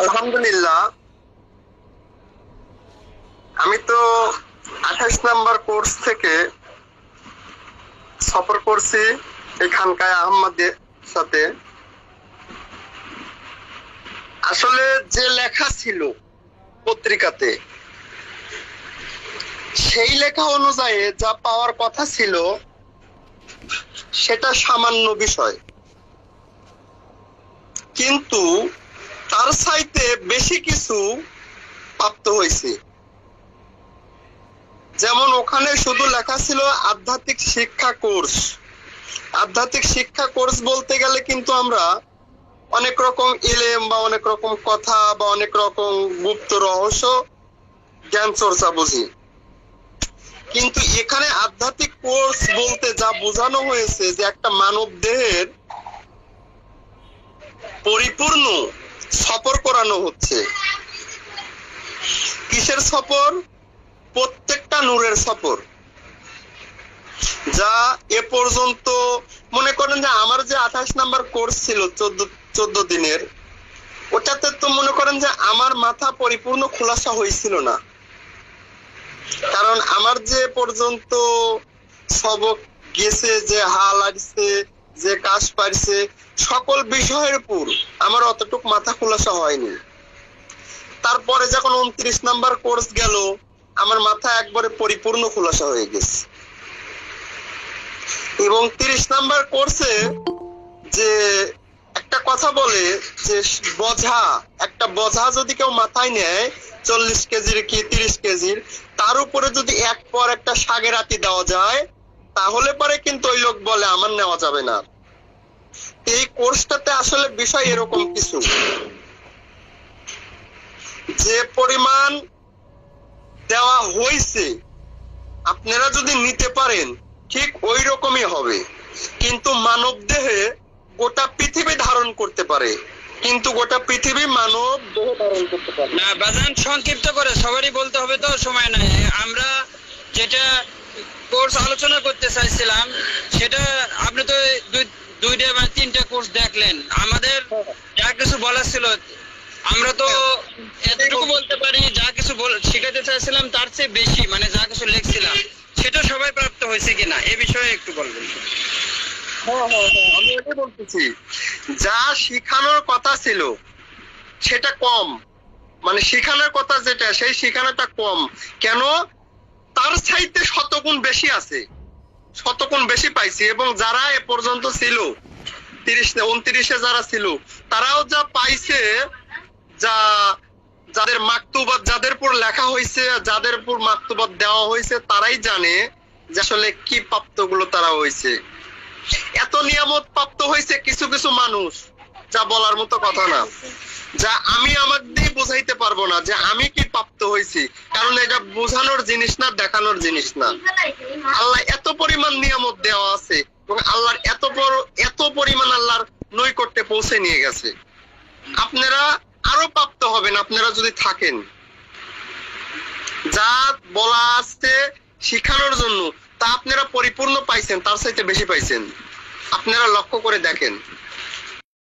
আলহামদুলিল্লাহ, আমি তো 28 নাম্বার কোর্স থেকে সফর করছি এই খানকায় আহমদের সাথে। আসলে যে লেখা ছিল পত্রিকাতে, সেই লেখা অনুযায়ী যা পাওয়ার কথা ছিল সেটা সামান্য বিষয়, কিন্তু তার চাইতে বেশি কিছু প্রাপ্ত হয়েছে। যেমন ওখানে শুধু লেখা ছিল আধ্যাত্মিক শিক্ষা কোর্স। আধ্যাত্মিক শিক্ষা কোর্স বলতে গেলে কিন্তু আমরা অনেক রকম ইলেম বা অনেক রকম কথা বা অনেক রকম গুপ্ত রহস্য জ্ঞান চর্চা বুঝি, কিন্তু এখানে আধ্যাত্মিক কোর্স বলতে যা বোঝানো হয়েছে যে একটা মানব দেহের পরিপূর্ণ সফর করানো হচ্ছে। কিসের সফর? প্রত্যেকটা নূরের সফর, যা এ পর্যন্ত মনে করেন যে আমার যে 28 নাম্বার কোর্স ছিল 14 দিনের, ওটাতে তো মনে করেন যে আমার মাথা পরিপূর্ণ খোলাসা হয়েছিল না, কারণ আমার যে পর্যন্ত সবক গেছে, যে হাল আসছে, যে কাজ পারছে, সকল বিষয়ের উপর আমার অতটুক মাথা খোলাসা হয়নি। তারপরে যখন 29 নাম্বার কোর্স গেল, আমার মাথা একবারে পরিপূর্ণ খোলাসা হয়ে গেছে। এবং 30 নাম্বার কোর্সে যে একটা কথা বলে যে একটা বোঝা যদি কেউ মাথায় নেয় 40 কেজির কি 30 কেজির, তার উপরে যদি এক পর একটা শাগের আতি দেওয়া যায়, তাহলে পরে কিন্তু ওই লোক বলে আমার নেওয়া যাবে না। এই কোর্সটাতে আসলে বিষয় এরকম কিছু, যে পরিমাণ দেওয়া হয়েছে আপনারা যদি নিতে পারেন ঠিক ওই রকমই হবে, কিন্তু মানব দেহে গোটা পৃথিবী ধারণ করতে পারে, কিন্তু গোটা পৃথিবী মানব দেহ ধারণ করতে পারে না। বাজান সংক্ষিপ্ত করে সবারই বলতে হবে, তো সময় নাই। আমরা যেটা কোর্স আলোচনা করতে চাইছিলাম সেটা আপনি তো দুইটা বা তিনটা কোর্স দেখলেন। আমাদের যা কিছু বলার ছিল আমরা তো এতটুকু বলতে পারি, যা কিছু শিখাতে চাইছিলাম তার চেয়ে বেশি, মানে যা কিছু লিখছিলাম সেটা সবাই প্রাপ্ত হয়েছে কিনা এ বিষয়ে একটু বলবেন। আমি এটাই বলতেছি, যা শিখানোর কথা ছিল সেটা কম, মানে শিখানোর কথা যেটা সেই শিখানোটা কম। কেন? তার চাইতে শতগুণ বেশি আছে, শতগুণ বেশি পাইছি। এবং যারা এ পর্যন্ত ছিল 29-এ যারা ছিল, তারাও যা পাইছে, যা যাদের মাকতুবাত যাদের উপর লেখা হয়েছে, যাদের উপর মাকতুবাত দেওয়া হয়েছে, তারাই জানে যে আসলে কি প্রাপ্ত গুলো তারা হয়েছে। এত নিয়ামত প্রাপ্ত হয়েছে কিছু কিছু মানুষ, যা বলার মতো কথা না, যা আমি আমার দিয়ে বোঝাইতে পারবো না যে আমি কি প্রাপ্ত হয়েছি, কারণ এটা বোঝানোর জিনিস না, দেখানোর জিনিস না। আল্লাহ এত পরিমাণ নিয়ামত দেওয়া আছে এবং আল্লাহর এত পরিমাণ আল্লাহর নৈকট্যে পৌঁছে নিয়ে গেছে। আপনারা আরো প্রাপ্ত হবেন আপনারা যদি থাকেন। যা বলা আছে শিখানোর জন্য তা আপনারা পরিপূর্ণ পাইছেন, তার চাইতে বেশি পাইছেন। আপনারা লক্ষ্য করে দেখেন।